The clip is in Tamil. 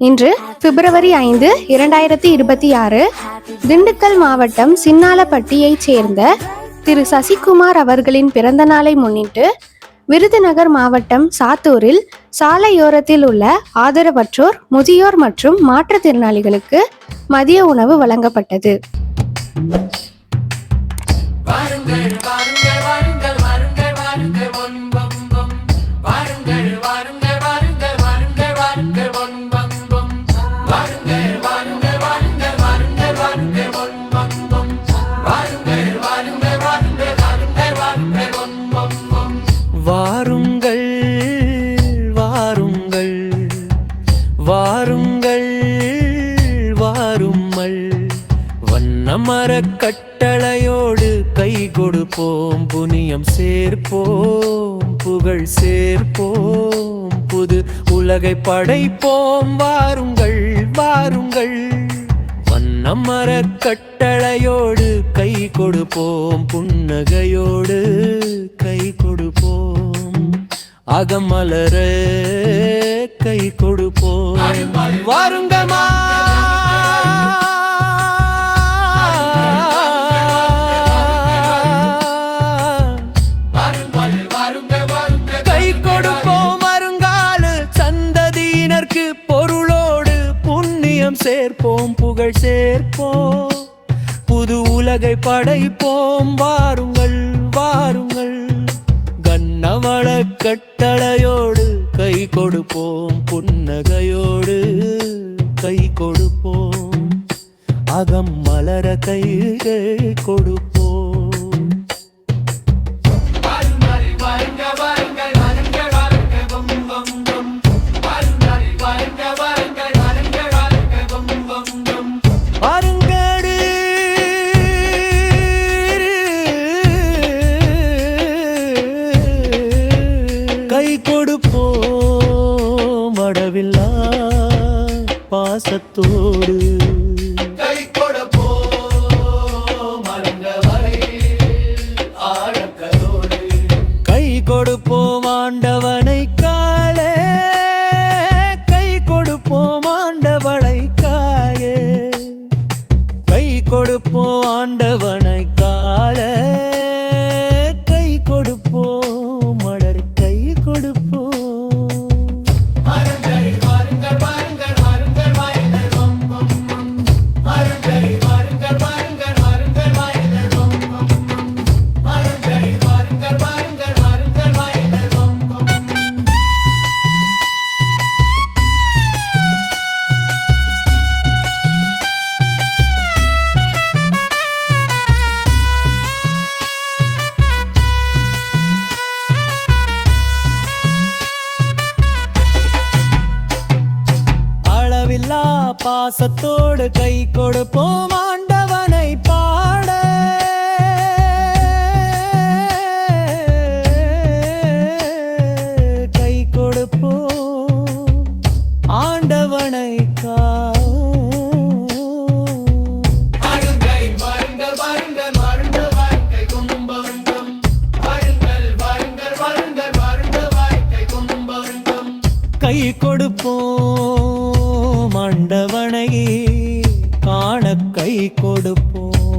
இன்று பிப்ரவரி 5, 2026 திண்டுக்கல் மாவட்டம் சின்னாலப்பட்டியைச் சேர்ந்த திரு சசிகுமார் அவர்களின் பிறந்த நாளை முன்னிட்டு விருதுநகர் மாவட்டம் சாத்தூரில் சாலையோரத்தில் உள்ள ஆதரவற்றோர், முதியோர் மற்றும் மாற்றுத்திறனாளிகளுக்கு மதிய உணவு வழங்கப்பட்டது. வாருங்கள் வாருங்கள் வாருங்கள் வாரும்மல் வண்ணமரக் கட்டளையோடு கை கொடுப்போம், புனியம் சேர்ப்போம், புகழ் சேர்ப்போம், புது உலகை படைப்போம். வாருங்கள் வாருங்கள் வண்ணமரக் கட்டளையோடு கை கொடுப்போம், புன்னகையோடு கை கொடுப்போம், அகமலர கை கொடுப்போம். வாருங்கம்மா கை கொடுப்போம், வருங்கால சந்ததியினருக்கு பொருளோடு புண்ணியம் சேர்ப்போம், புகழ் சேர்ப்போம், புது உலகை படைப்போம். வாருங்கள் வாருங்கள் கண்ணவள கட்டளையோடு கை கொடுப்போம், புன்னகையோடு கை கொடுப்போம், அகம் மலர கை கொடுப்போம். கை கொடுப்போம் அடவில்லா பாசத்தோடு, கை கொடுப்போம் அலங்கவரை ஆழக்கரோடு, கை கொடுப்போம் ஆண்டவனை காலே, கை கொடுப்போம் ஆண்டவனை காயே, கை கொடுப்போம் ஆண்டவனை காலே, கை கொடுப்போம் மலர் கை கொடுப்போம். வாருங்கள் வாருங்கள் வாருங்கள் வாருங்கள் வாருங்கள் வம் வம் வம். வாருங்கள் வாருங்கள் வாருங்கள் வாருங்கள் வாருங்கள் வம் வம் வம். வாருங்கள் வாருங்கள் வாருங்கள் வாருங்கள் வாருங்கள் வம் வம் வம். அளவில்லா பாசத்தோடு கை கொடுப்போம் ஆண்டவனை பாட, கை கொடுப்போம் ஆண்டவனை வாருங்கள் வாருங்கள் வாருங்கள் வாருங்கள் வாழ்க்கை கும்பவருங்கம். வாருங்கள் வாருங்கள் வாருங்கள் வாருங்கள் வாழ்க்கை கும்பவருங்கம். கை கொடுப்போம் ஆண்டவனை காண கை கொடுப்போம்.